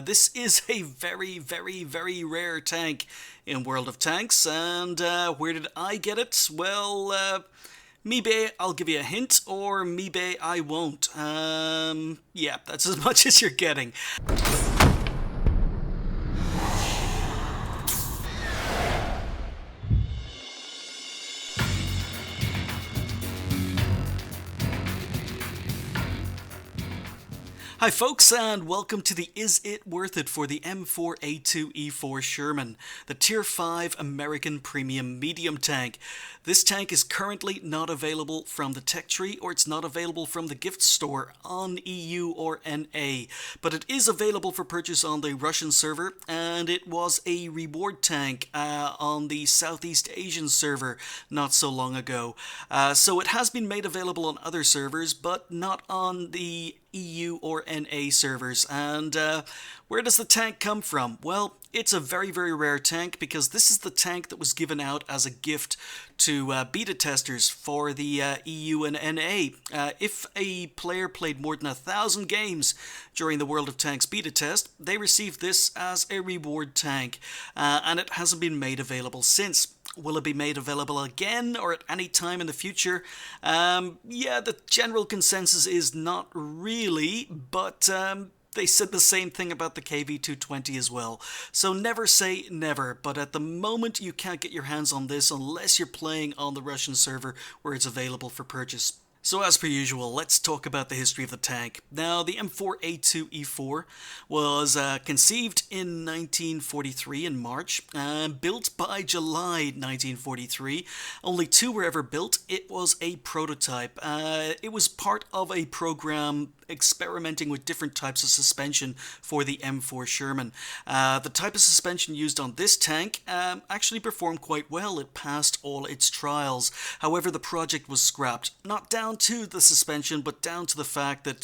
This is a very, very, very rare tank in World of Tanks, and where did I get it? Well, maybe I'll give you a hint, or maybe I won't. Yeah, that's as much as you're getting. Hi folks, and welcome to the Is It Worth It for the M4A2E4 Sherman, the Tier 5 American Premium Medium Tank. This tank is currently not available from the tech tree, or it's not available from the gift store on EU or NA, but it is available for purchase on the Russian server, and it was a reward tank on the Southeast Asian server not so long ago. So it has been made available on other servers, but not on the EU or NA servers. And where does the tank come from? Well, it's a very, very rare tank because this is the tank that was given out as a gift to beta testers for the EU and NA. If a player played more than 1,000 games during the World of Tanks beta test, they received this as a reward tank, and it hasn't been made available since. Will it be made available again or at any time in the future? Yeah, the general consensus is not really, but they said the same thing about the KV220 as well. So never say never, but at the moment you can't get your hands on this unless you're playing on the Russian server where it's available for purchase. So as per usual, let's talk about the history of the tank. Now, the M4A2E4 was conceived in 1943 in March, built by July 1943. Only two were ever built. It was a prototype. It was part of a program experimenting with different types of suspension for the M4 Sherman. The type of suspension used on this tank actually performed quite well. It passed all its trials. However, the project was scrapped. Not down to the suspension, but down to the fact that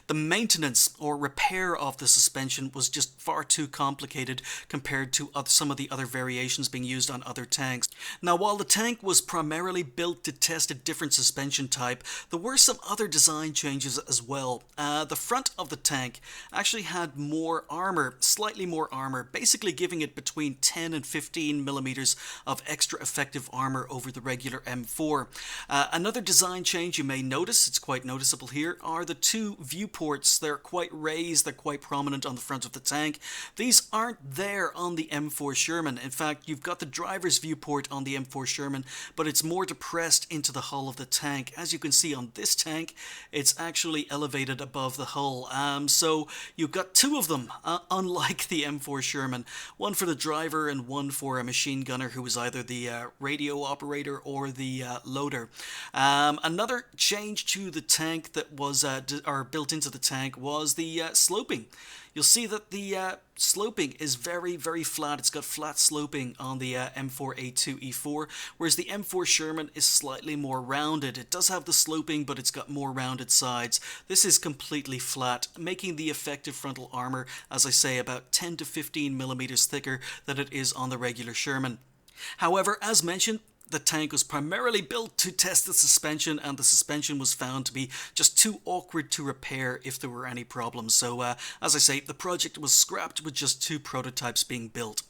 the maintenance or repair of the suspension was just far too complicated compared to some of the other variations being used on other tanks. Now, while the tank was primarily built to test a different suspension type, there were some other design changes as well. The front of the tank actually had more armor, slightly more armor, basically giving it between 10 and 15 millimeters of extra effective armor over the regular M4. Another design change you may notice, it's quite noticeable here, are the two viewports. They're quite raised, they're quite prominent on the front of the tank. These aren't there on the M4 Sherman. In fact, you've got the driver's viewport on the M4 Sherman, but it's more depressed into the hull of the tank. As you can see on this tank, it's actually elevated above the hull. So you've got two of them, unlike the M4 Sherman. One for the driver and one for a machine gunner who was either the radio operator or the loader. Another change to the tank that was built into the tank was the sloping. You'll see that the sloping is very, very flat. It's got flat sloping on the M4A2E4, whereas the M4 Sherman is slightly more rounded. It does have the sloping, but it's got more rounded sides. This is completely flat, making the effective frontal armor, as I say, about 10 to 15 millimeters thicker than it is on the regular Sherman. However, as mentioned, the tank was primarily built to test the suspension, and the suspension was found to be just too awkward to repair if there were any problems. So, as I say, the project was scrapped with just two prototypes being built.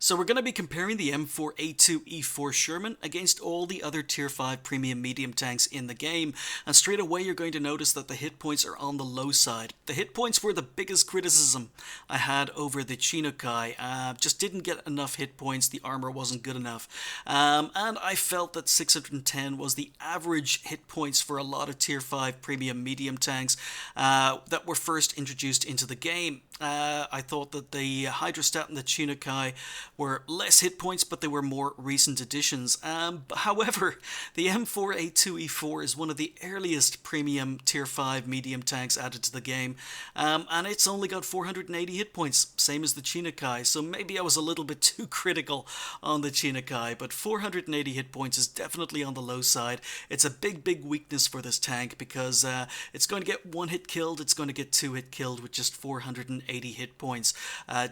So we're going to be comparing the M4A2E4 Sherman against all the other Tier 5 premium medium tanks in the game, and straight away you're going to notice that the hit points are on the low side. The hit points were the biggest criticism I had over the Chinokai. Just didn't get enough hit points, the armor wasn't good enough, and I felt that 610 was the average hit points for a lot of Tier 5 premium medium tanks that were first introduced into the game. I thought that the Hydrostat and the Chinokai were less hit points, but they were more recent additions. However, the M4A2E4 is one of the earliest premium Tier 5 medium tanks added to the game, and it's only got 480 hit points, same as the Chinokai, so maybe I was a little bit too critical on the Chinokai, but 480 hit points is definitely on the low side. It's a big, big weakness for this tank because it's going to get one hit killed, it's going to get two hit killed with just 480 hit points.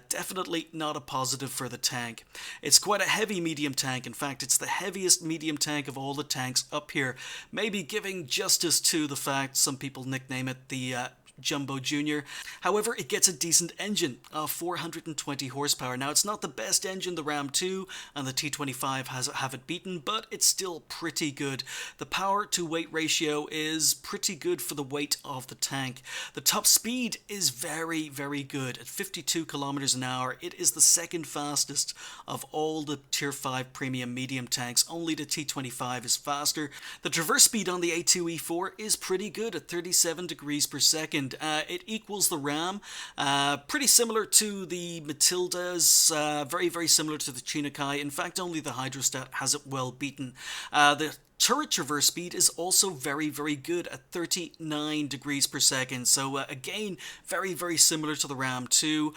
Definitely not a positive for the tank. It's quite a heavy medium tank. In fact, it's the heaviest medium tank of all the tanks up here, maybe giving justice to the fact some people nickname it the Jumbo Jr. However, it gets a decent engine of 420 horsepower. Now, it's not the best engine the Ram 2 and the T25 have it beaten, but it's still pretty good. The power to weight ratio is pretty good for the weight of the tank. The top speed is very, very good at 52 kilometers an hour. It is the second fastest of all the Tier 5 premium medium tanks. Only the T25 is faster. The traverse speed on the A2E4 is pretty good at 37 degrees per second. It equals the Ram, pretty similar to the Matildas, very, very similar to the Chinook-Ai. In fact, only the Hydrostat has it well beaten. The turret traverse speed is also very, very good at 39 degrees per second. So again, very, very similar to the Ram 2,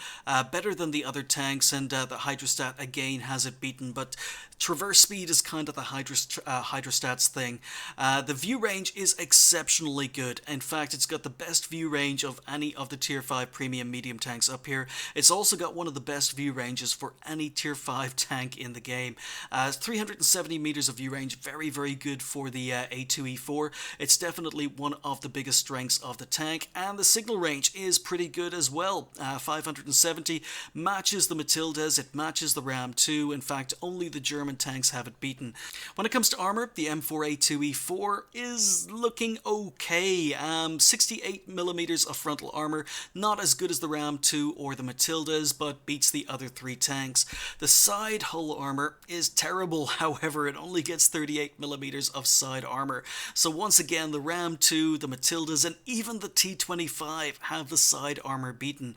better than the other tanks, and the Hydrostat again has it beaten. But traverse speed is kind of the Hydrostat's thing. The view range is exceptionally good. In fact, it's got the best view range of any of the Tier 5 premium medium tanks up here. It's also got one of the best view ranges for any Tier 5 tank in the game. 370 meters of view range, very, very good for the A2E4. It's definitely one of the biggest strengths of the tank, and the signal range is pretty good as well. 570 matches the Matildas, it matches the Ram 2. In fact, only the German tanks have it beaten. When it comes to armor, the M4A2E4 is looking okay. 68 millimeters of frontal armor, not as good as the Ram 2 or the Matildas, but beats the other three tanks. The side hull armor is terrible, however, it only gets 38 millimeters of side armor. So once again, the Ram 2, the Matildas, and even the T25 have the side armor beaten.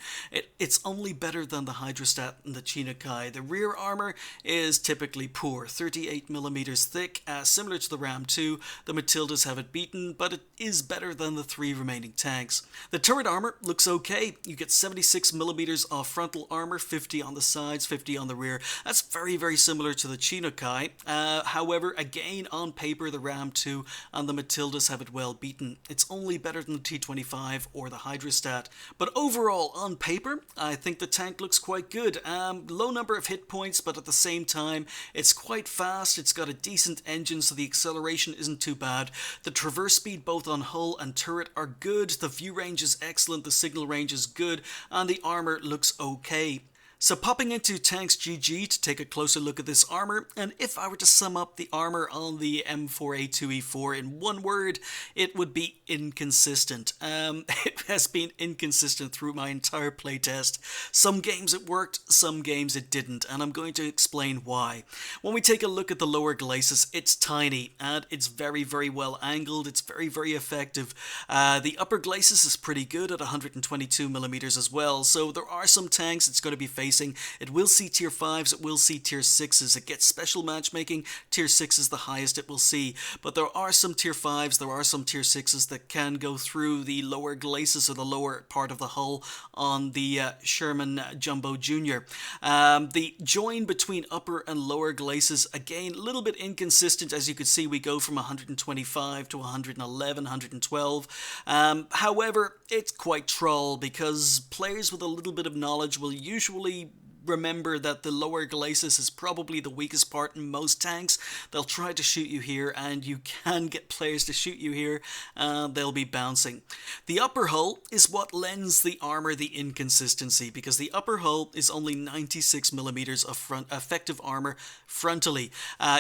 It's only better than the Hydrostat and the Chinook-Ai. The rear armor is typically poor, 38 millimeters thick, similar to the Ram 2. The Matildas have it beaten, but it is better than the three remaining tanks. The turret armor looks okay. You get 76 millimeters of frontal armor, 50 on the sides, 50 on the rear. That's very, very similar to the Chinook-Ai. However, again, on paper, the Ram 2 and the Matildas have it well beaten. It's only better than the T25 or the Hydrostat. But overall, on paper, I think the tank looks quite good. Low number of hit points, but at the same time, it's quite fast. It's got a decent engine, so the acceleration isn't too bad. The traverse speed, both on hull and turret, are good. The view range is excellent. The signal range is good. And the armor looks okay. So popping into Tanks GG to take a closer look at this armor, and if I were to sum up the armor on the M4A2E4 in one word, it would be inconsistent. It has been inconsistent through my entire playtest. Some games it worked, some games it didn't, and I'm going to explain why. When we take a look at the lower glacis, it's tiny, and it's very, very well angled. It's very, very effective. The upper glacis is pretty good at 122 millimeters as well, so there are some tanks it's going to be facing. It will see Tier 5s, it will see Tier 6s. It gets special matchmaking. Tier 6 is the highest it will see. But there are some Tier 5s, there are some Tier 6s that can go through the lower glacis or the lower part of the hull on the Sherman Jumbo Jr. The join between upper and lower glacis, again, a little bit inconsistent. As you can see, we go from 125 to 111, 112. However, it's quite troll because players with a little bit of knowledge will usually remember that the lower glacis is probably the weakest part in most tanks. They'll try to shoot you here, and you can get players to shoot you here, and they'll be bouncing. The upper hull is what lends the armor the inconsistency, because the upper hull is only 96 millimeters of effective armor frontally.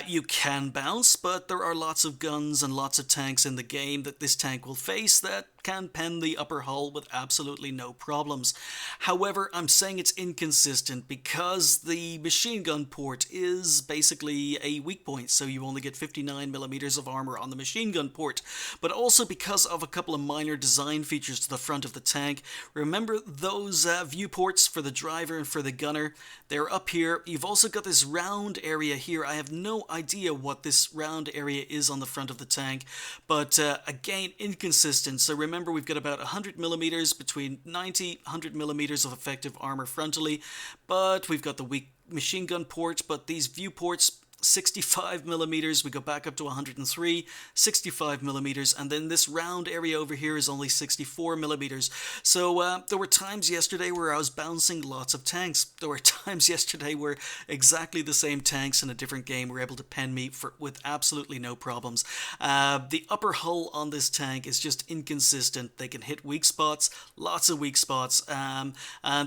You can bounce, but there are lots of guns and lots of tanks in the game that this tank will face that can pen the upper hull with absolutely no problems. However, I'm saying it's inconsistent because the machine gun port is basically a weak point, so you only get 59 millimeters of armor on the machine gun port, but also because of a couple of minor design features to the front of the tank. Remember those viewports for the driver and for the gunner? They're up here. You've also got this round area here. I have no idea what this round area is on the front of the tank, but again, inconsistent. So remember, we've got about 100 millimeters, between 90 100 millimeters of effective armor frontally, but we've got the weak machine gun port, but these viewports 65 millimeters, we go back up to 103, 65 millimeters, and then this round area over here is only 64 millimeters. So there were times yesterday where I was bouncing lots of tanks. There were times yesterday where exactly the same tanks in a different game were able to pen me with absolutely no problems. The upper hull on this tank is just inconsistent. They can hit weak spots, lots of weak spots, and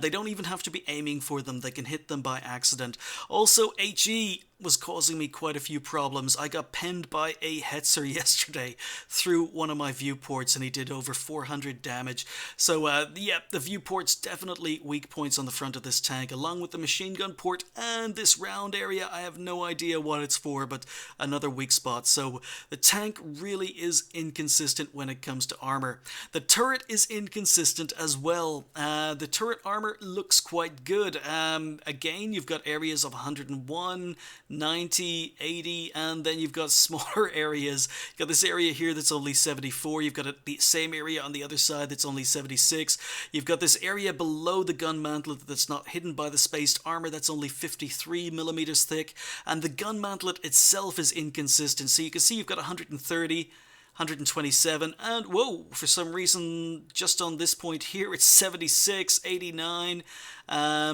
they don't even have to be aiming for them. They can hit them by accident. Also, HE was causing me quite a few problems. I got penned by a Hetzer yesterday through one of my viewports, and he did over 400 damage. So yeah, the viewport's definitely weak points on the front of this tank, along with the machine gun port and this round area. I have no idea what it's for, but another weak spot. So the tank really is inconsistent when it comes to armor. The turret is inconsistent as well. The turret armor looks quite good. Again, you've got areas of 101, 90, 80, and then you've got smaller areas. You've got this area here that's only 74. You've got the same area on the other side that's only 76. You've got this area below the gun mantlet that's not hidden by the spaced armor that's only 53 millimeters thick, and the gun mantlet itself is inconsistent. So you can see you've got 130, 127, and whoa, for some reason just on this point here it's 76, 89,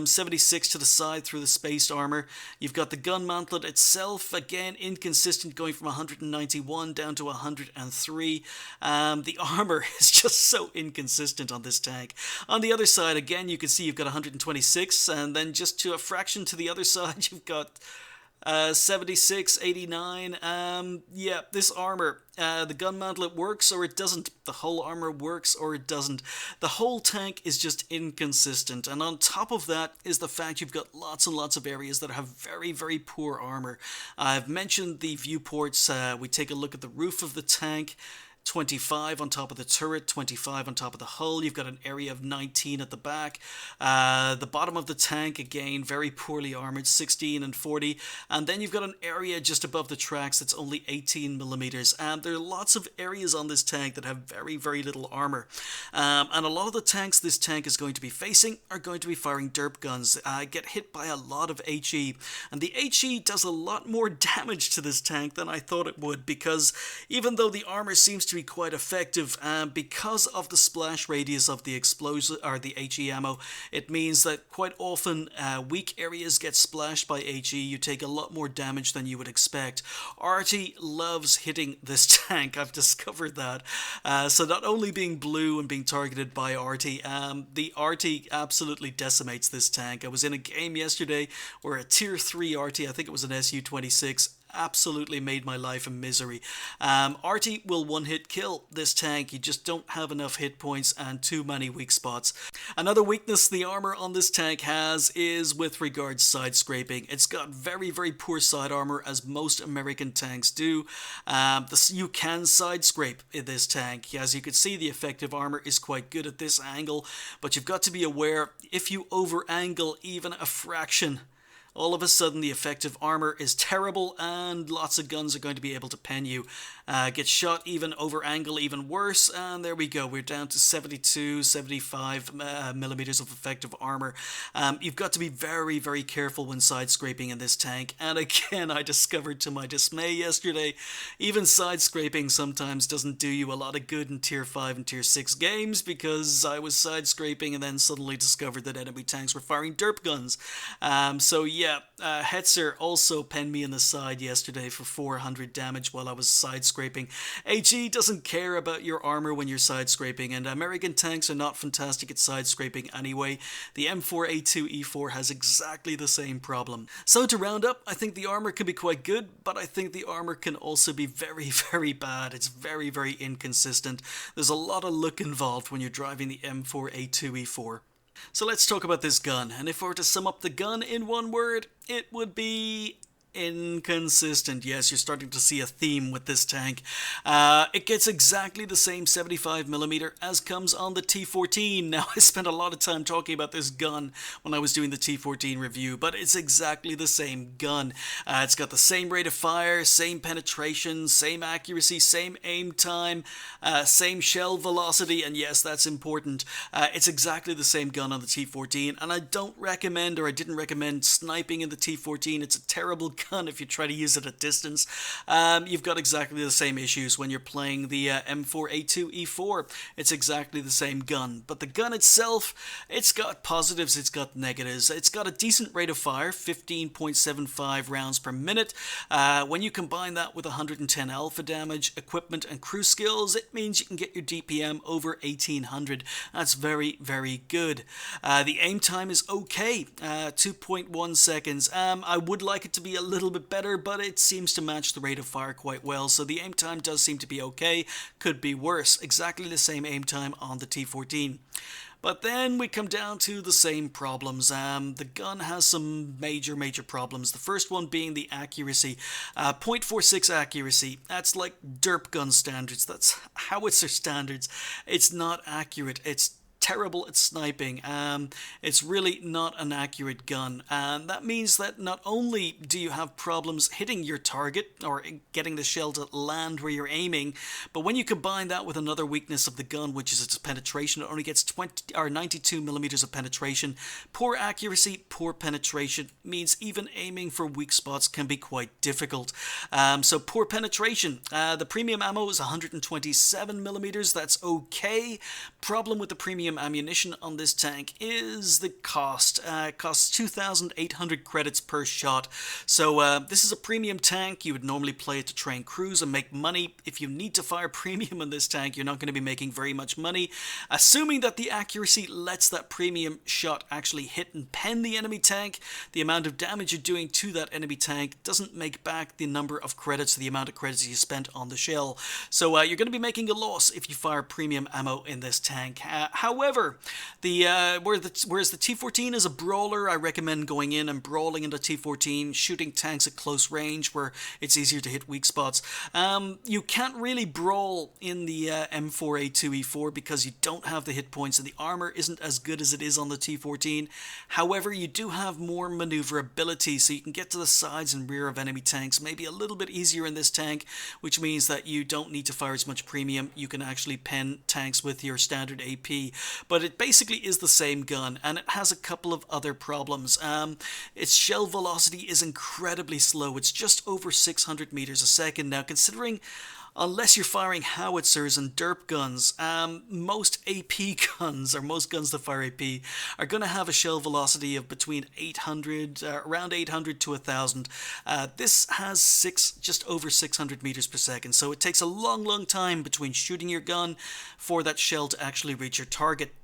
76 to the side through the spaced armor. You've got the gun mantlet itself, again inconsistent, going from 191 down to 103. The armor is just so inconsistent on this tank. On the other side, again, you can see you've got 126, and then just to a fraction to the other side you've got 76, 89. Yeah, this armor, the gun mantlet works or it doesn't. The whole armor works or it doesn't. The whole tank is just inconsistent. And on top of that is the fact you've got lots and lots of areas that have very, very poor armor. I've mentioned the viewports. We take a look at the roof of the tank. 25 on top of the turret, 25 on top of the hull. You've got an area of 19 at the back. The bottom of the tank, again, very poorly armored, 16 and 40. And then you've got an area just above the tracks that's only 18 millimeters. And there are lots of areas on this tank that have very, very little armor. And a lot of the tanks this tank is going to be facing are going to be firing derp guns. Get hit by a lot of HE. And the HE does a lot more damage to this tank than I thought it would, because even though the armor seems to be quite effective, because of the splash radius of the explosive or the HE ammo, it means that quite often weak areas get splashed by HE. You take a lot more damage than you would expect. Arty loves hitting this tank. I've discovered that. So not only being blue and being targeted by Arty, the Arty absolutely decimates this tank. I was in a game yesterday where a tier 3 Arty, I think it was an SU-26, absolutely made my life a misery. Arty will one-hit kill this tank. You just don't have enough hit points and too many weak spots. Another weakness the armor on this tank has is with regards side scraping. It's got very, very poor side armor, as most American tanks do. You can side scrape in this tank. As you can see, the effective armor is quite good at this angle, but you've got to be aware, if you over angle even a fraction, all of a sudden the effective armor is terrible and lots of guns are going to be able to pen you. Get shot even over angle, even worse, and there we go. We're down to 72, 75 millimeters of effective armor. You've got to be very, very careful when side scraping in this tank. And again, I discovered to my dismay yesterday, even side scraping sometimes doesn't do you a lot of good in tier 5 and tier 6 games, because I was side scraping and then suddenly discovered that enemy tanks were firing derp guns. So yeah, Hetzer also penned me in the side yesterday for 400 damage while I was side scraping. HE doesn't care about your armor when you're side scraping, and American tanks are not fantastic at side scraping anyway. The M4A2E4 has exactly the same problem. So to round up, I think the armor can be quite good, but I think the armor can also be very, very bad. It's very, very inconsistent. There's a lot of luck involved when you're driving the M4A2E4. So let's talk about this gun, and if I were to sum up the gun in one word, it would be inconsistent. Yes, you're starting to see a theme with this tank. It gets exactly the same 75mm as comes on the T14. Now, I spent a lot of time talking about this gun when I was doing the T14 review, but it's exactly the same gun. It's got the same rate of fire, same penetration, same accuracy, same aim time, same shell velocity, and yes, that's important. It's exactly the same gun on the T14, and I don't recommend, or I didn't recommend, sniping in the T14. It's a terrible gun if you try to use it at distance. You've got exactly the same issues when you're playing the M4A2E4. It's exactly the same gun, but the gun itself, it's got positives, it's got negatives. It's got a decent rate of fire, 15.75 rounds per minute. When you combine that with 110 alpha damage, equipment and crew skills, it means you can get your DPM over 1800. That's very, very good. The aim time is okay, 2.1 seconds. I would like it to be a little bit better, but it seems to match the rate of fire quite well, so the aim time does seem to be okay. Could be worse. Exactly the same aim time on the T14. But then we come down to the same problems. The gun has some major problems. The first one being the accuracy. 0.46 accuracy. That's like derp gun standards. That's howitzer standards. It's not accurate. It's terrible at sniping. It's really not an accurate gun, and that means that not only do you have problems hitting your target or getting the shell to land where you're aiming, but when you combine that with another weakness of the gun, which is its penetration, it only gets 92 millimeters of penetration. Poor accuracy, poor penetration means even aiming for weak spots can be quite difficult. So poor penetration. The premium ammo is 127 millimeters. That's okay. Problem with the premium ammunition on this tank is the cost. It costs 2,800 credits per shot. So this is a premium tank. You would normally play it to train crews and make money. If you need to fire premium in this tank, you're not going to be making very much money. Assuming that the accuracy lets that premium shot actually hit and pen the enemy tank, the amount of damage you're doing to that enemy tank doesn't make back the number of credits, the amount of credits you spent on the shell. So you're going to be making a loss if you fire premium ammo in this tank. However, whereas the T14 is a brawler, I recommend going in and brawling into T14, shooting tanks at close range where it's easier to hit weak spots. You can't really brawl in the M4A2E4 because you don't have the hit points and the armor isn't as good as it is on the T14. However, you do have more maneuverability, so you can get to the sides and rear of enemy tanks maybe a little bit easier in this tank, which means that you don't need to fire as much premium. You can actually pen tanks with your standard AP. But it basically is the same gun, and it has a couple of other problems. Its shell velocity is incredibly slow. It's just over 600 meters a second. Now, considering unless you're firing howitzers and derp guns, most AP guns, or most guns that fire AP, are going to have a shell velocity of between 800, around 800 to 1,000. This has just over 600 meters per second, so it takes a long time between shooting your gun for that shell to actually reach your target.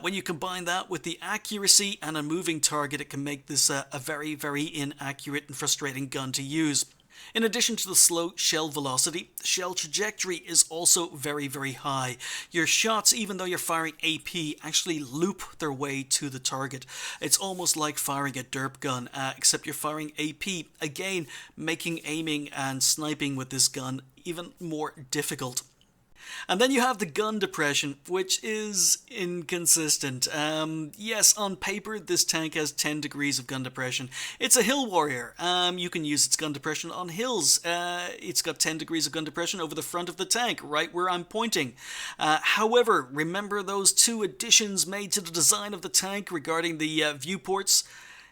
When you combine that with the accuracy and a moving target, it can make this a very inaccurate and frustrating gun to use. In addition to the slow shell velocity, the shell trajectory is also very high. Your shots, even though you're firing AP, actually loop their way to the target. It's almost like firing a derp gun, except you're firing AP, again making aiming and sniping with this gun even more difficult. And then you have the gun depression, which is inconsistent. Yes, on paper, this tank has 10 degrees of gun depression. It's a hill warrior. You can use its gun depression on hills. It's got 10 degrees of gun depression over the front of the tank, right where I'm pointing. However, remember those two additions made to the design of the tank regarding the viewports?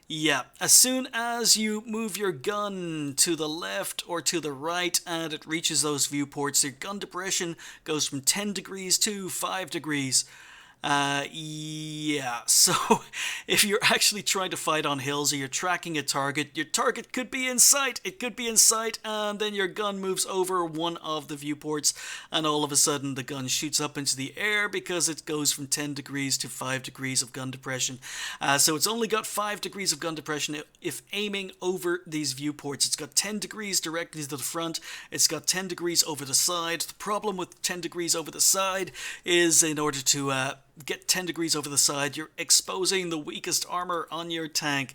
Yeah, as soon as you move your gun to the left or to the right and it reaches those viewports, your gun depression goes from 10 degrees to 5 degrees. Yeah, so if you're actually trying to fight on hills or you're tracking a target, your target could be in sight. It could be in sight, and then your gun moves over one of the viewports, and all of a sudden the gun shoots up into the air because it goes from 10 degrees to 5 degrees of gun depression. So it's only got 5 degrees of gun depression if aiming over these viewports. It's got 10 degrees directly to the front. It's got 10 degrees over the side. The problem with 10 degrees over the side is in order to get 10 degrees over the side, you're exposing the weakest armor on your tank.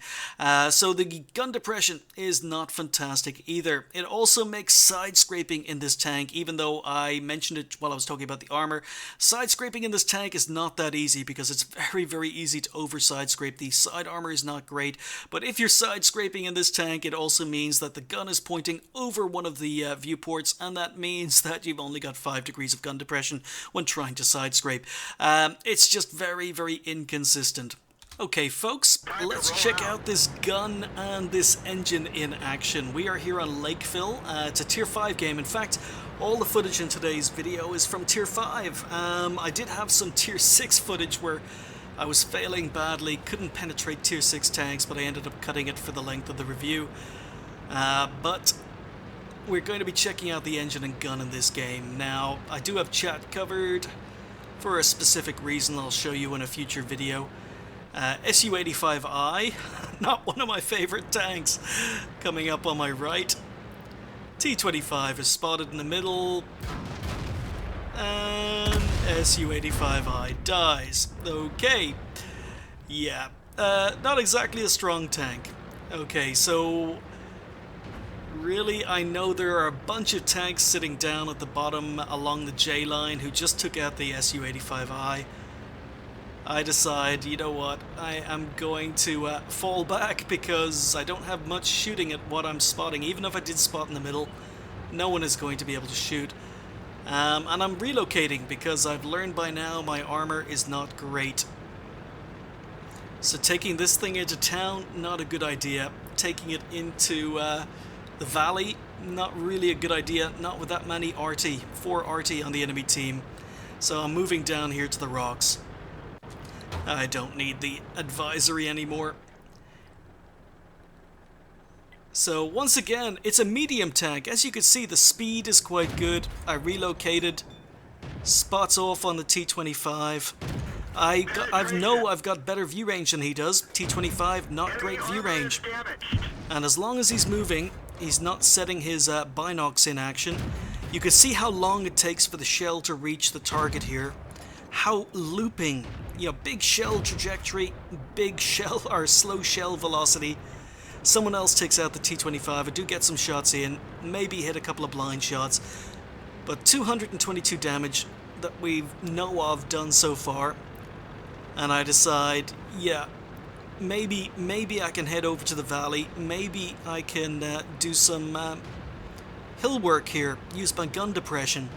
So the gun depression is not fantastic either. It also makes side scraping in this tank, even though I mentioned it while I was talking about the armor. Side scraping in this tank is not that easy because it's very easy to over side scrape. The side armor is not great, but if you're side scraping in this tank, it also means that the gun is pointing over one of the viewports, and that means that you've only got 5 degrees of gun depression when trying to side scrape. It's just very inconsistent. Okay folks, let's check out this gun and this engine in action. We are here on Lakeville. It's a tier 5 game. In fact, all the footage in today's video is from tier 5. I did have some tier 6 footage where I was failing badly, couldn't penetrate tier 6 tanks, but I ended up cutting it for the length of the review. But we're going to be checking out the engine and gun in this game. Now, I do have chat covered for a specific reason I'll show you in a future video. Su-85I, not one of my favorite tanks, coming up on my right. T-25 is spotted in the middle, and Su-85I dies. Okay, yeah, not exactly a strong tank. Okay, so really I know there are a bunch of tanks sitting down at the bottom along the J line who just took out the Su-85I. I decide, you know what, I am going to fall back because I don't have much shooting at what I'm spotting. Even if I did spot in the middle, no one is going to be able to shoot. And I'm relocating because I've learned by now my armor is not great. So taking this thing into town, not a good idea. Taking it into the valley, not really a good idea. Not with that many RT, 4 RT on the enemy team. So I'm moving down here to the rocks. I don't need the advisory anymore. So once again, it's a medium tank. As you can see, the speed is quite good. I relocated. Spots off on the T-25. I've got better view range than he does. T-25, not great view range. And as long as he's moving, he's not setting his binocs in action. You can see how long it takes for the shell to reach the target here. How looping, you know, big shell trajectory, big shell or slow shell velocity. Someone else takes out the T-25. I do get some shots in, maybe hit a couple of blind shots, but 222 damage that we know of done so far. And I decide, yeah, maybe I can head over to the valley. Maybe I can do some hill work here, use my gun depression.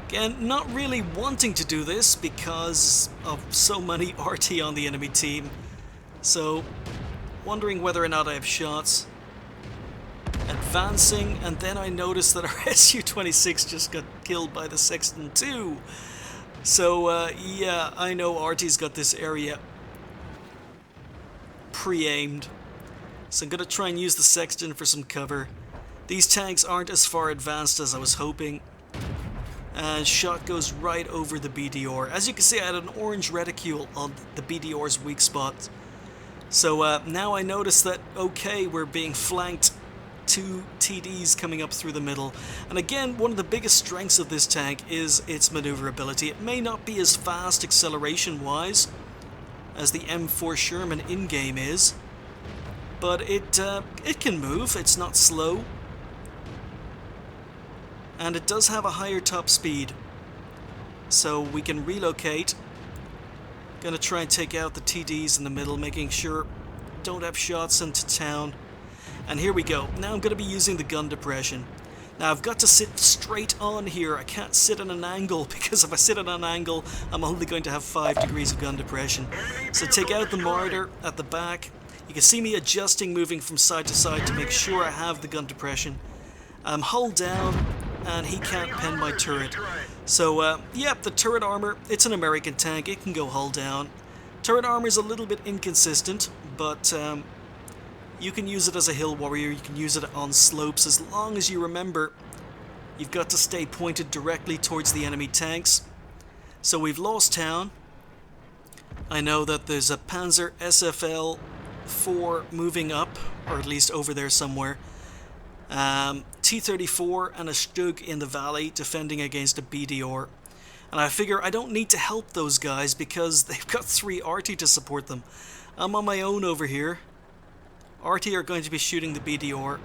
Again, not really wanting to do this because of so many RT on the enemy team. So, wondering whether or not I have shots. Advancing, and then I noticed that our Su-26 just got killed by the Sexton too. So, yeah, I know RT's got this area pre-aimed. So I'm going to try and use the Sexton for some cover. These tanks aren't as far advanced as I was hoping. And shot goes right over the BDR. As you can see, I had an orange reticule on the BDR's weak spot. So now I notice that, okay, we're being flanked. 2 TDs coming up through the middle. And again, one of the biggest strengths of this tank is its maneuverability. It may not be as fast acceleration-wise as the M4 Sherman in-game is, but it can move. It's not slow. And it does have a higher top speed, so we can relocate. Gonna try and take out the TDs in the middle, making sure don't have shots into town. And here we go. Now I'm gonna be using the gun depression. Now I've got to sit straight on here. I can't sit at an angle because if I sit at an angle, I'm only going to have 5 degrees of gun depression. So take out the mortar at the back. You can see me adjusting, moving from side to side to make sure I have the gun depression. Hold down, and he can't pen my turret. So, yep, the turret armor, it's an American tank, it can go hull down. Turret armor is a little bit inconsistent, but you can use it as a hill warrior, you can use it on slopes, as long as you remember you've got to stay pointed directly towards the enemy tanks. So we've lost town. I know that there's a Panzer SFL 4 moving up, or at least over there somewhere. T-34 and a Stug in the valley defending against a BDR. And I figure I don't need to help those guys because they've got 3 RT to support them. I'm on my own over here. RT are going to be shooting the BDR.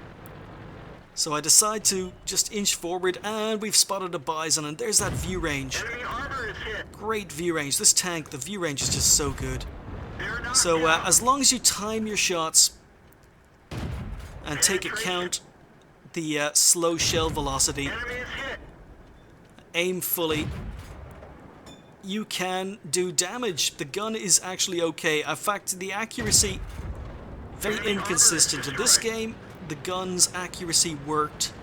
So I decide to just inch forward, and we've spotted a Bison, and there's that view range. Great view range. This tank, the view range is just so good. So as long as you time your shots and take account the slow shell velocity, aim fully, you can do damage. The gun is actually okay. In fact, the accuracy, very inconsistent. In this game, the gun's accuracy worked.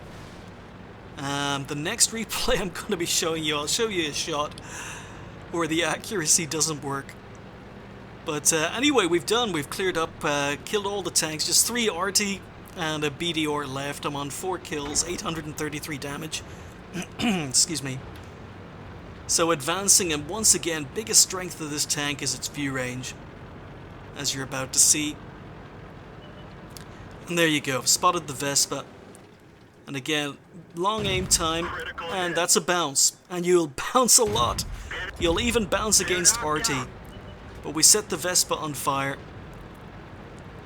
The next replay I'm going to be showing you, I'll show you a shot where the accuracy doesn't work. But anyway, we've cleared up, killed all the tanks, just 3 RT and a BDR left. I'm on 4 kills, 833 damage. Excuse me. So advancing, and once again, biggest strength of this tank is its view range, as you're about to see. And there you go, spotted the Vespa. And again, long aim time, and that's a bounce. And you'll bounce a lot. You'll even bounce against RT. But we set the Vespa on fire.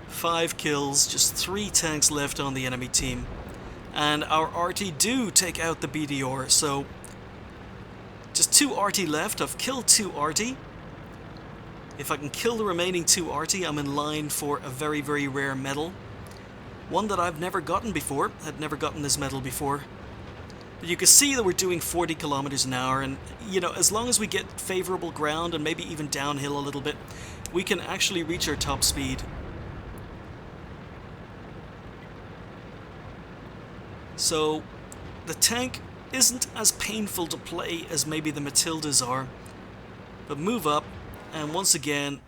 5 kills, just 3 tanks left on the enemy team. And our RT do take out the BDR, so just 2 RT left. I've killed 2 RT. If I can kill the remaining 2 RT, I'm in line for a very, very rare medal. One that I've never gotten before. I'd never gotten this medal before. But you can see that we're doing 40 kilometers an hour, and you know, as long as we get favorable ground and maybe even downhill a little bit, we can actually reach our top speed. So the tank isn't as painful to play as maybe the Matildas are, but move up and once again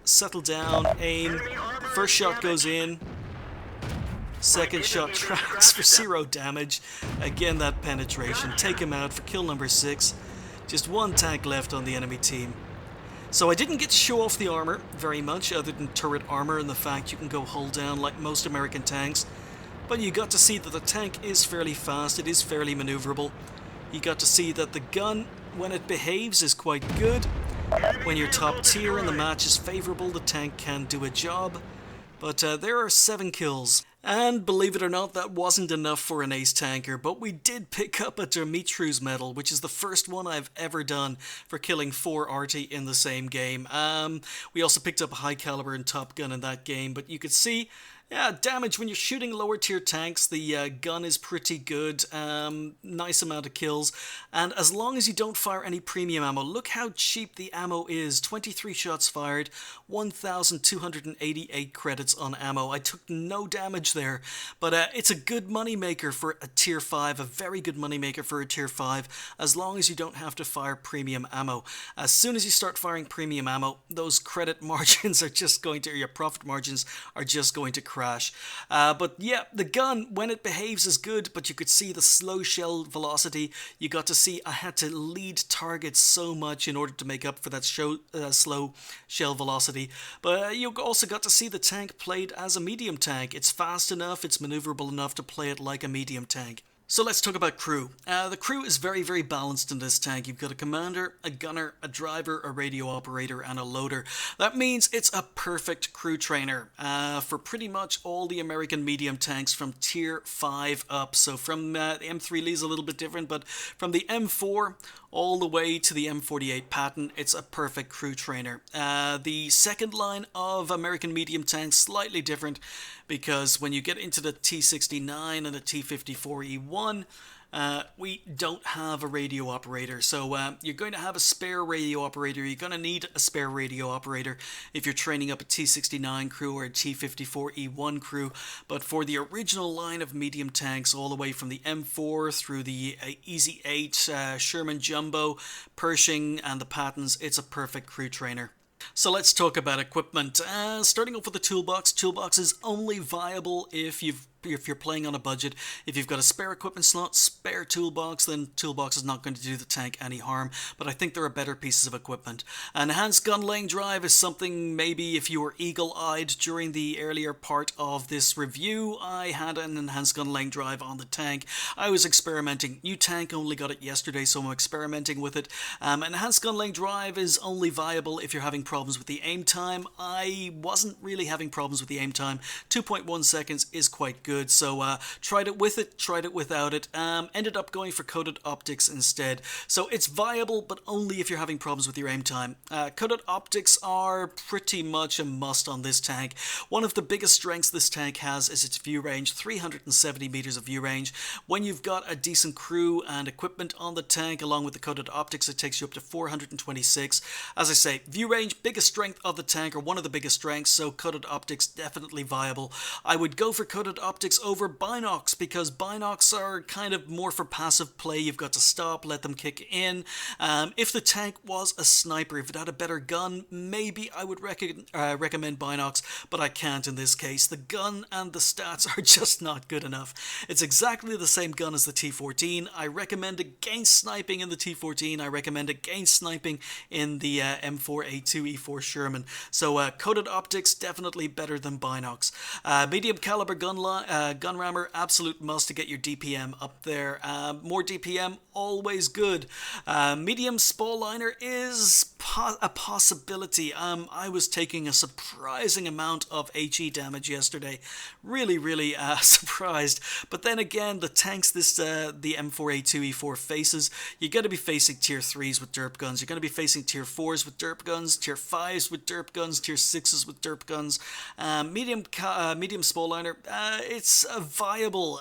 settle down, aim, first shot goes in, second shot tracks for 0 damage. Again, that penetration. Take him out for kill number 6. Just 1 tank left on the enemy team. So I didn't get to show off the armor very much, other than turret armor and the fact you can go hull down like most American tanks. But you got to see that the tank is fairly fast, it is fairly maneuverable. You got to see that the gun, when it behaves, is quite good. When you're top tier and the match is favorable, the tank can do a job. But there are 7 kills. And believe it or not, that wasn't enough for an ace tanker, but we did pick up a Dimitri's medal, which is the first one I've ever done for killing 4 RT in the same game. We also picked up a high caliber and Top Gun in that game, but you could see, yeah, damage when you're shooting lower tier tanks, the gun is pretty good, nice amount of kills, and as long as you don't fire any premium ammo, look how cheap the ammo is, 23 shots fired, 1,288 credits on ammo. I took no damage there, but it's a good money maker for a tier 5, a very good money maker for a tier 5, as long as you don't have to fire premium ammo. As soon as you start firing premium ammo, those credit margins are just going to, or your profit margins are just going to crash. But yeah, the gun, when it behaves, is good, but you could see the slow shell velocity. You got to see I had to lead targets so much in order to make up for that slow shell velocity. But you also got to see the tank played as a medium tank. It's fast enough, it's maneuverable enough to play it like a medium tank. So let's talk about crew. The crew is very, very balanced in this tank. You've got a commander, a gunner, a driver, a radio operator, and a loader. That means it's a perfect crew trainer for pretty much all the American medium tanks from tier 5 up. So from the M3 Lee's a little bit different, but from the M4 all the way to the M4A2E4 patent, it's a perfect crew trainer. The second line of American medium tanks, slightly different, because when you get into the T69 and the T54E1, we don't have a radio operator. So you're going to have a spare radio operator. You're going to need a spare radio operator if you're training up a T69 crew or a T54E1 crew. But for the original line of medium tanks, all the way from the M4 through the Easy 8, Sherman Jumbo, Pershing, and the Pattons, it's a perfect crew trainer. So let's talk about equipment. Starting off with the toolbox. Toolbox is only viable if you're playing on a budget. If you've got a spare equipment slot, spare toolbox, then toolbox is not going to do the tank any harm, but I think there are better pieces of equipment. An enhanced gun laying drive is something maybe if you were eagle-eyed during the earlier part of this review. I had an enhanced gun laying drive on the tank. I was experimenting. New tank, only got it yesterday, so I'm experimenting with it. Enhanced gun laying drive is only viable if you're having problems with the aim time. I wasn't really having problems with the aim time. 2.1 seconds is quite good. good. So tried it with it, tried it without it. Ended up going for coated optics instead. So it's viable, but only if you're having problems with your aim time. Coated optics are pretty much a must on this tank. One of the biggest strengths this tank has is its view range, 370 meters of view range. When you've got a decent crew and equipment on the tank, along with the coated optics, it takes you up to 426. As I say, view range, biggest strength of the tank, or one of the biggest strengths, so coated optics definitely viable. I would go for coated optics over binocs, because binocs are kind of more for passive play. You've got to stop, let them kick in. If the tank was a sniper, if it had a better gun, maybe I would recommend binocs, but I can't in this case. The gun and the stats are just not good enough. It's exactly the same gun as the T14. I recommend against sniping in the T14. I recommend against sniping in the M4A2E4 Sherman. So coated optics, definitely better than binocs. Medium caliber gun rammer, absolute must to get your DPM up there. More DPM, always good. Medium spall liner is a possibility. I was taking a surprising amount of HE damage yesterday. Really surprised. But then again, the tanks the M4A2E4 faces, you're going to be facing tier 3s with derp guns. You're going to be facing tier 4s with derp guns, tier 5s with derp guns, tier 6s with derp guns. Medium spall liner, it's viable.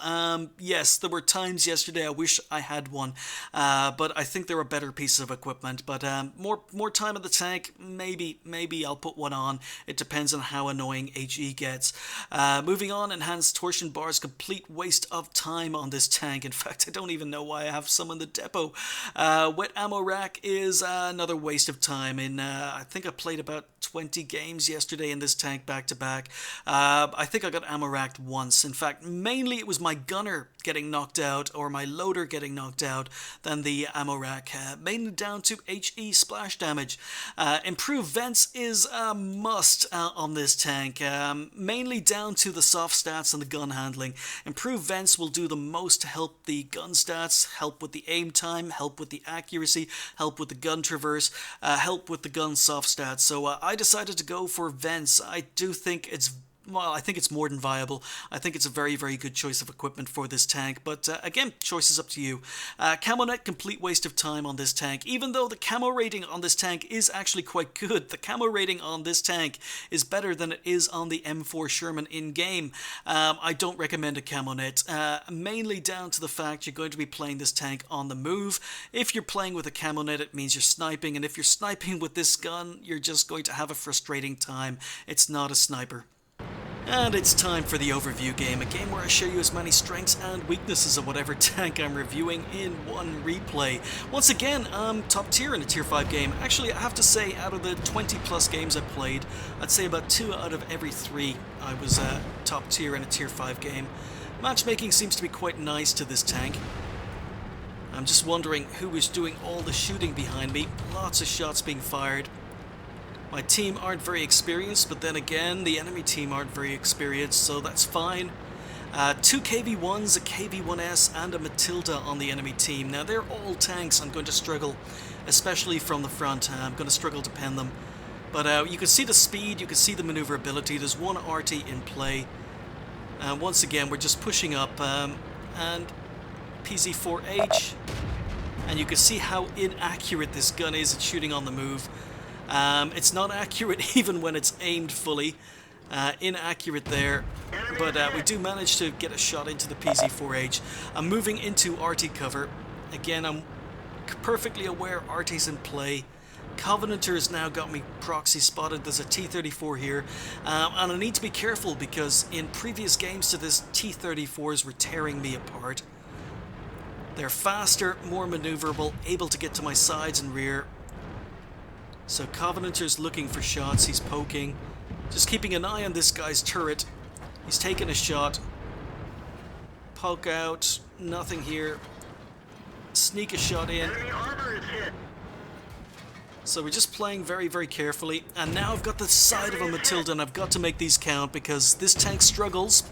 Yes, there were times yesterday I wish I had one, but I think there are better pieces of equipment. But more time in the tank, maybe I'll put one on. It depends on how annoying HE gets. Moving on, enhanced torsion bars, complete waste of time on this tank. In fact, I don't even know why I have some in the depot. Wet ammo rack is another waste of time. I think I played about 20 games yesterday in this tank back to back. I think I got ammo racked once. In fact, mainly it was my gunner getting knocked out, or my loader getting knocked out, than the ammo rack, mainly down to HE splash damage. Improved vents is a must on this tank, mainly down to the soft stats and the gun handling. Improved vents will do the most to help the gun stats, help with the aim time, help with the accuracy, help with the gun traverse, help with the gun soft stats. So I decided to go for vents. I think it's more than viable. I think it's a very good choice of equipment for this tank, but again, choice is up to you. Camo net, complete waste of time on this tank. Even though the camo rating on this tank is actually quite good, the camo rating on this tank is better than it is on the M4 Sherman in-game. I don't recommend a camo net, mainly down to the fact you're going to be playing this tank on the move. If you're playing with a camo net, it means you're sniping, and if you're sniping with this gun, you're just going to have a frustrating time. It's not a sniper. And it's time for the overview game, a game where I show you as many strengths and weaknesses of whatever tank I'm reviewing in one replay. Once again, I'm top tier in a tier 5 game. Actually, I have to say, out of the 20 plus games I've played, I'd say about 2 out of every 3 I was top tier in a tier 5 game. Matchmaking seems to be quite nice to this tank. I'm just wondering who is doing all the shooting behind me. Lots of shots being fired. My team aren't very experienced, but then again, the enemy team aren't very experienced, so that's fine. 2 KV-1s, a KV-1S, and a Matilda on the enemy team. Now, they're all tanks. I'm going to struggle, especially from the front. I'm going to struggle to pen them. But you can see the speed, you can see the maneuverability. There's one RT in play. Once again, we're just pushing up, and PZ-4H. And you can see how inaccurate this gun is at shooting on the move. It's not accurate even when it's aimed fully. Inaccurate there, but we do manage to get a shot into the PZ-4H. I'm moving into RT cover. Again, I'm perfectly aware RT's in play. Covenanter has now got me proxy spotted. There's a T-34 here, and I need to be careful because in previous games to this, T-34s were tearing me apart. They're faster, more maneuverable, able to get to my sides and rear. So Covenanter's looking for shots, he's poking. Just keeping an eye on this guy's turret. He's taking a shot. Poke out, nothing here. Sneak a shot in. So we're just playing very carefully. And now I've got the side of a Matilda, and I've got to make these count because this tank struggles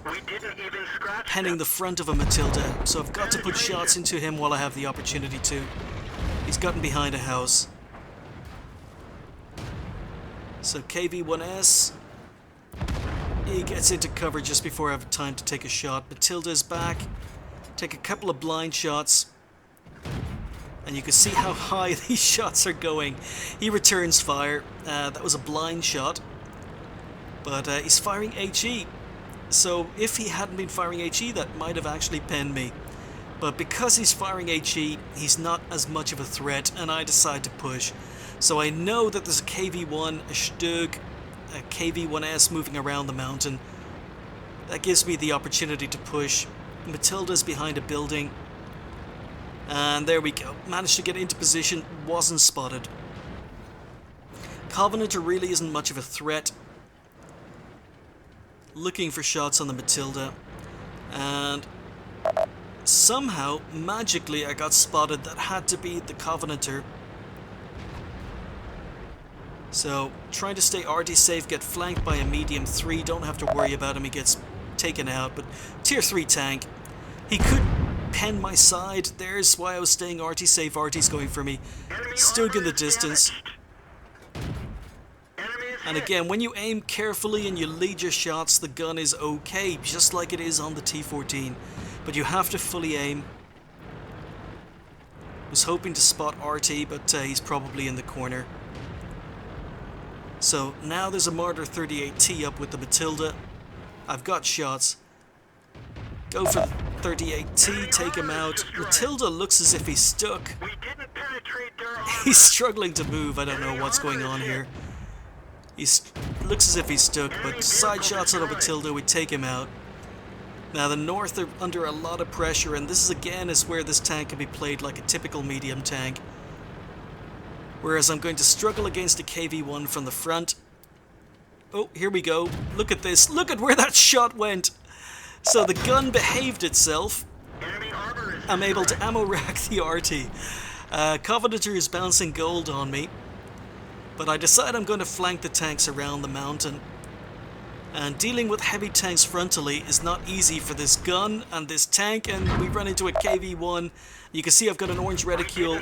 penning the front of a Matilda. So I've got to put shots into him while I have the opportunity to. He's gotten behind a house. So KV-1S He gets into cover just before I have time to take a shot. Matilda's back. Take a couple of blind shots. And you can see how high these shots are going. He returns fire. That was a blind shot. But he's firing HE. So if he hadn't been firing HE, that might have actually penned me. But because he's firing HE, he's not as much of a threat, and I decide to push. So I know that there's a KV-1, a Stug, a KV-1S moving around the mountain. That gives me the opportunity to push. Matilda's behind a building. And there we go. Managed to get into position, wasn't spotted. Covenanter really isn't much of a threat. Looking for shots on the Matilda. And somehow, magically, I got spotted. That had to be the Covenanter. So, trying to stay RT safe, get flanked by a medium 3. Don't have to worry about him, he gets taken out. But tier 3 tank. He could pen my side. There's why I was staying RT safe. RT's going for me. Stug in the distance. And again, when you aim carefully and you lead your shots, the gun is okay, just like it is on the T14. But you have to fully aim. Was hoping to spot RT, but he's probably in the corner. So now there's a Marder 38T up with the Matilda. I've got shots. Go for 38T, take him out. Matilda looks as if he's stuck. He's struggling to move, I don't know what's going on here. He looks as if he's stuck, but side shots on a Matilda, we take him out. Now the North are under a lot of pressure, and this is again is where this tank can be played like a typical medium tank. Whereas I'm going to struggle against a KV-1 from the front. Oh, here we go. Look at this. Look at where that shot went. So the gun behaved itself. I'm able to ammo rack the RT. Covenanter is bouncing gold on me. But I decide I'm going to flank the tanks around the mountain. And dealing with heavy tanks frontally is not easy for this gun and this tank, and we run into a KV-1. You can see I've got an orange reticule.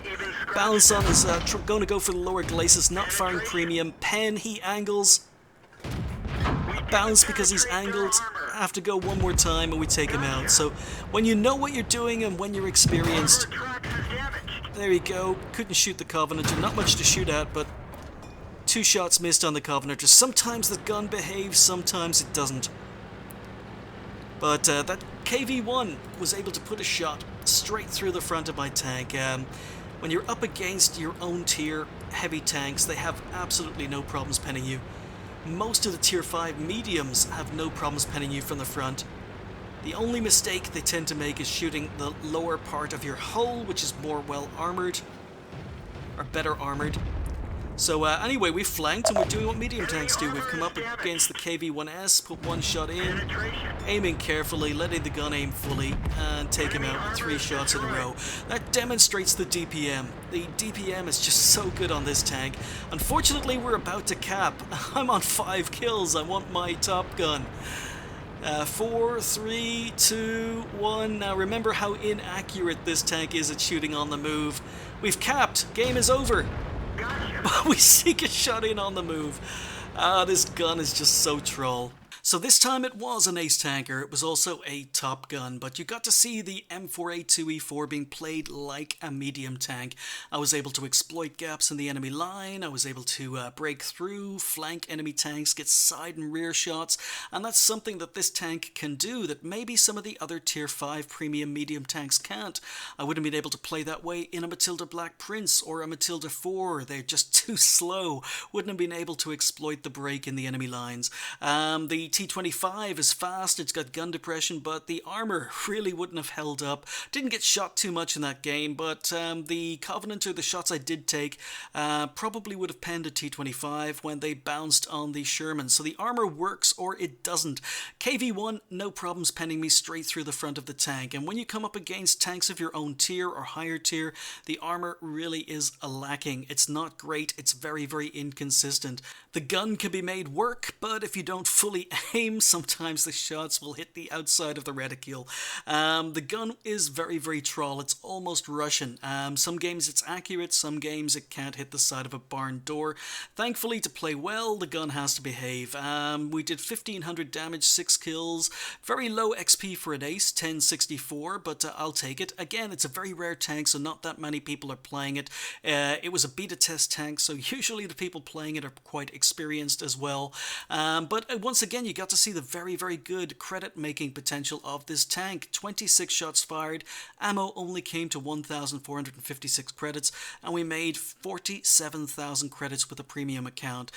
Balance on is going to go for the lower glacis, not firing premium. Pen, he angles. Bounce because he's angled. Have to go one more time and we take him out. So when you know what you're doing and when you're experienced. There you go. Couldn't shoot the Covenanter. Not much to shoot at, but 2 shots missed on the Covenanter. Sometimes the gun behaves, sometimes it doesn't. But that KV-1 was able to put a shot straight through the front of my tank. When you're up against your own tier heavy tanks, they have absolutely no problems penning you. Most of the tier 5 mediums have no problems penning you from the front. The only mistake they tend to make is shooting the lower part of your hull, which is more well armoured, or better armoured. So anyway, we flanked and we're doing what medium tanks do. We've come up against the KV-1S, put 1 shot in, aiming carefully, letting the gun aim fully, and take him out with 3 shots in a row. That demonstrates the DPM. The DPM is just so good on this tank. Unfortunately, we're about to cap. I'm on 5 kills. I want my top gun. 4, 3, 2, 1. Now remember how inaccurate this tank is at shooting on the move. We've capped. Game is over. But we sneak a shot in on the move. This gun is just so troll. So this time it was an ace tanker, it was also a top gun, but you got to see the M4A2E4 being played like a medium tank. I was able to exploit gaps in the enemy line, I was able to break through, flank enemy tanks, get side and rear shots, and that's something that this tank can do that maybe some of the other tier 5 premium medium tanks can't. I wouldn't have been able to play that way in a Matilda Black Prince or a Matilda 4, they're just too slow. Wouldn't have been able to exploit the break in the enemy lines. The T25 is fast, it's got gun depression, but the armor really wouldn't have held up. Didn't get shot too much in that game, but the Covenanter, the shots I did take, probably would have penned a T25 when they bounced on the Sherman. So the armor works or it doesn't. KV-1, no problems penning me straight through the front of the tank. And when you come up against tanks of your own tier or higher tier, the armor really is lacking. It's not great, it's very, very inconsistent. The gun can be made work, but if you don't fully aim, sometimes the shots will hit the outside of the reticule. The gun is very, very troll. It's almost Russian. Some games it's accurate, some games it can't hit the side of a barn door. Thankfully, to play well, the gun has to behave. We did 1500 damage, 6 kills, very low XP for an ace, 1064, but I'll take it. Again, it's a very rare tank, so not that many people are playing it. It was a beta test tank, so usually the people playing it are quite experienced as well. But once again, you got to see the very, very good credit-making potential of this tank. 26 shots fired, ammo only came to 1,456 credits, and we made 47,000 credits with a premium account.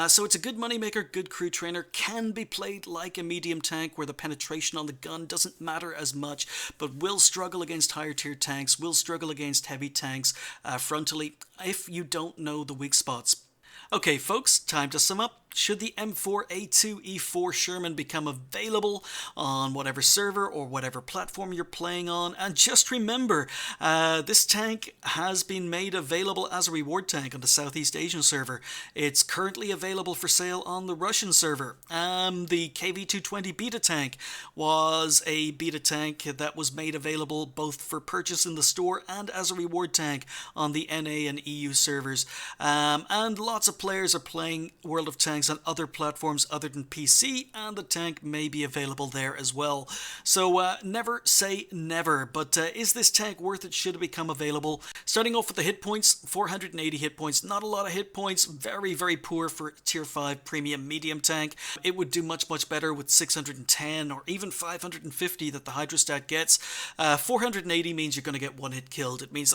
So it's a good moneymaker, good crew trainer, can be played like a medium tank where the penetration on the gun doesn't matter as much, but will struggle against higher tier tanks, will struggle against heavy tanks frontally if you don't know the weak spots. Okay folks, time to sum up. Should the M4A2E4 Sherman become available on whatever server or whatever platform you're playing on? And just remember, this tank has been made available as a reward tank on the Southeast Asian server. It's currently available for sale on the Russian server. The KV-220 beta tank was a beta tank that was made available both for purchase in the store and as a reward tank on the NA and EU servers. And lots of players are playing World of Tanks on other platforms other than PC, and the tank may be available there as well. So never say never, but is this tank worth it? Should it become available? Starting off with the hit points, 480 hit points, not a lot of hit points, very, very poor for tier 5 premium medium tank. It would do much, much better with 610 or even 550 that the hydrostat gets. 480 means you're going to get one hit killed. It means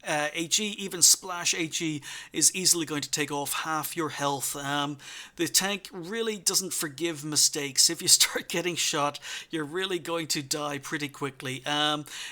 HE, even splash HE, is easily going to take off half your health. The tank really doesn't forgive mistakes. If you start getting shot, you're really going to die pretty quickly.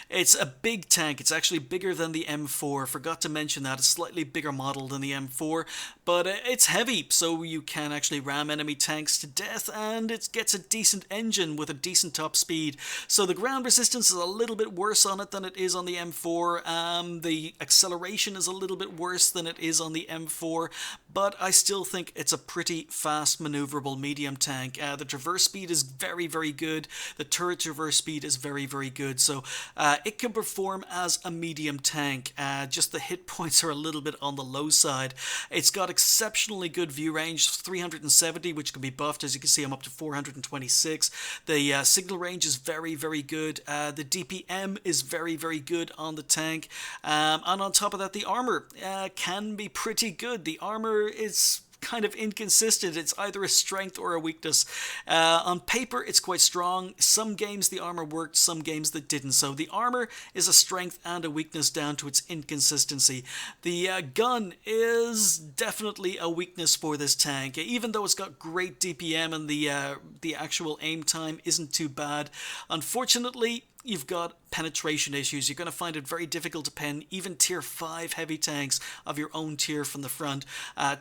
It's a big tank. It's actually bigger than the M4. Forgot to mention that. It's a slightly bigger model than the M4, but it's heavy, so you can actually ram enemy tanks to death, and it gets a decent engine with a decent top speed. So the ground resistance is a little bit worse on it than it is on the M4. The acceleration is a little bit worse than it is on the M4, but I still think it's a pretty fast maneuverable medium tank. The traverse speed is very, very good. The turret traverse speed is very, very good. So it can perform as a medium tank. Just the hit points are a little bit on the low side. It's got exceptionally good view range, 370, which can be buffed. As you can see, I'm up to 426. The signal range is very, very good. The DPM is very, very good on the tank. And on top of that, the armor can be pretty good. The armor is kind of inconsistent. It's either a strength or a weakness. On paper, it's quite strong. Some games the armor worked, some games that didn't. So the armor is a strength and a weakness down to its inconsistency. The gun is definitely a weakness for this tank. Even though it's got great DPM and the actual aim time isn't too bad, unfortunately, you've got penetration issues. You're going to find it very difficult to pen even tier 5 heavy tanks of your own tier from the front.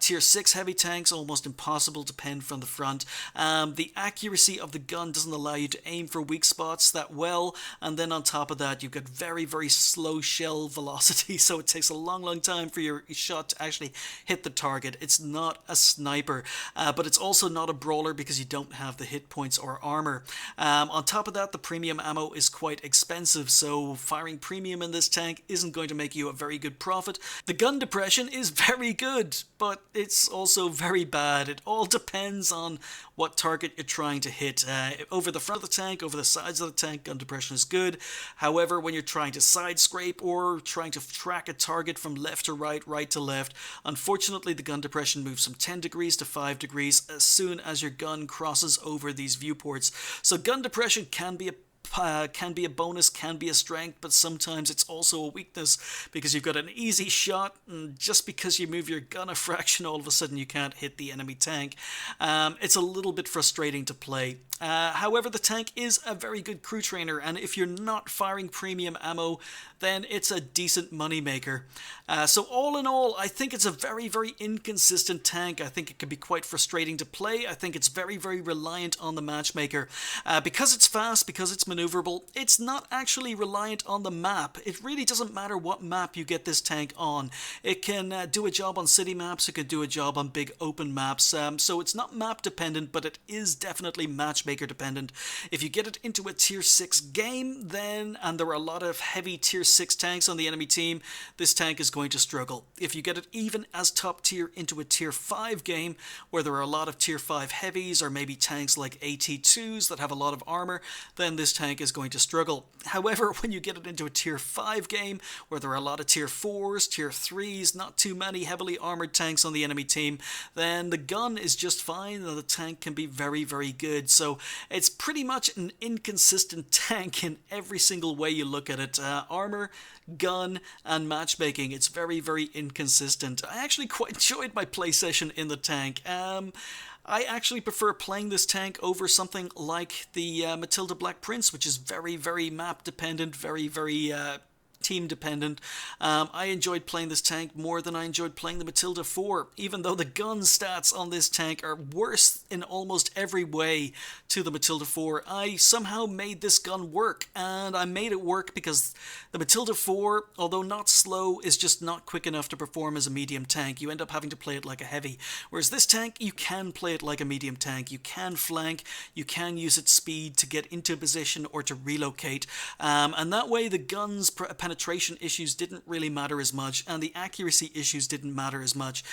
Tier 6 heavy tanks, almost impossible to pen from the front. The accuracy of the gun doesn't allow you to aim for weak spots that well, and then on top of that, you've got very, very slow shell velocity, so it takes a long, long time for your shot to actually hit the target. It's not a sniper, but it's also not a brawler because you don't have the hit points or armor. On top of that, the premium ammo is quite expensive, so firing premium in this tank isn't going to make you a very good profit. The gun depression is very good, but it's also very bad. It all depends on what target you're trying to hit. Over the front of the tank, over the sides of the tank, gun depression is good. However, when you're trying to side scrape or trying to track a target from left to right, right to left, unfortunately the gun depression moves from 10 degrees to 5 degrees as soon as your gun crosses over these viewports. So gun depression can be a bonus, can be a strength, but sometimes it's also a weakness because you've got an easy shot, and just because you move your gun a fraction, all of a sudden you can't hit the enemy tank. It's a little bit frustrating to play. However, the tank is a very good crew trainer, and if you're not firing premium ammo, then it's a decent moneymaker. So all in all, I think it's a very, very inconsistent tank. I think it can be quite frustrating to play. I think it's very, very reliant on the matchmaker. Because it's fast, because it's maneuverable. It's not actually reliant on the map. It really doesn't matter what map you get this tank on. It can do a job on city maps, it can do a job on big open maps, so it's not map dependent, but it is definitely matchmaker dependent. If you get it into a tier 6 game, then, and there are a lot of heavy tier 6 tanks on the enemy team, this tank is going to struggle. If you get it even as top tier into a tier 5 game, where there are a lot of tier 5 heavies, or maybe tanks like AT2s that have a lot of armor, then this tank is going to struggle. However, when you get it into a tier 5 game, where there are a lot of tier 4s, tier 3s, not too many heavily armored tanks on the enemy team, then the gun is just fine, and the tank can be very, very good. So it's pretty much an inconsistent tank in every single way you look at it. Armor, gun, and matchmaking. It's very, very inconsistent. I actually quite enjoyed my play session in the tank. I actually prefer playing this tank over something like the Matilda Black Prince, which is very, very map dependent, very, very team dependent. I enjoyed playing this tank more than I enjoyed playing the Matilda 4, even though the gun stats on this tank are worse in almost every way to the Matilda 4. I somehow made this gun work, and I made it work because the Matilda 4, although not slow, is just not quick enough to perform as a medium tank. You end up having to play it like a heavy, whereas this tank, you can play it like a medium tank. You can flank, you can use its speed to get into position or to relocate, and that way the gun's penetration issues didn't really matter as much, and the accuracy issues didn't matter as much.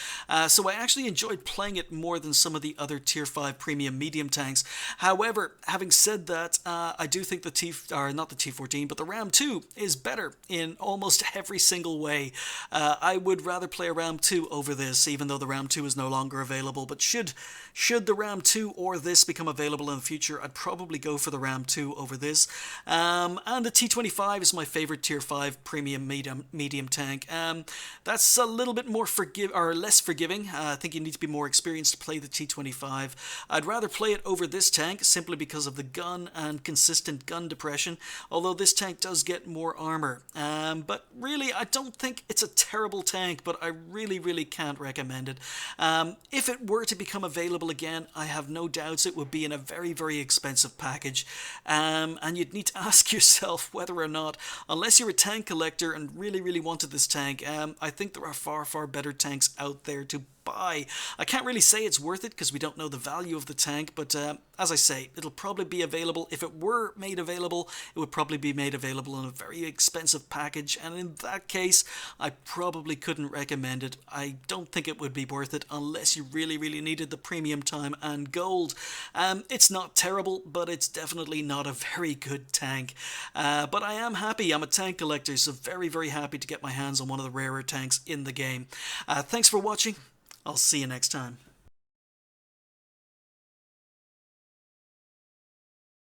So I actually enjoyed playing it more than some of the other tier 5 premium medium tanks. However, having said that, I do think not the T14, but the Ram 2 is better in almost every single way. I would rather play a Ram 2 over this, even though the Ram 2 is no longer available. But should the Ram 2 or this become available in the future, I'd probably go for the Ram 2 over this. And the T25 is my favorite tier 5 premium medium tank. That's a little bit more less forgiving. I think you need to be more experienced to play the T25. I'd rather play it over this tank simply because of the gun and consistent gun depression, although this tank does get more armor. But really, I don't think it's a terrible tank, but I really, really can't recommend it. If it were to become available again, I have no doubts it would be in a very, very expensive package. And you'd need to ask yourself whether or not, unless you're a tank collector and really, really wanted this tank, I think there are far, far better tanks out there to buy. I can't really say it's worth it because we don't know the value of the tank, but as I say, it'll probably be available. If it were made available, it would probably be made available in a very expensive package, and in that case, I probably couldn't recommend it. I don't think it would be worth it unless you really, really needed the premium time and gold. It's not terrible, but it's definitely not a very good tank. But I am happy. I'm a tank collector, so very, very happy to get my hands on one of the rarer tanks in the game. Thanks for watching. I'll see you next time.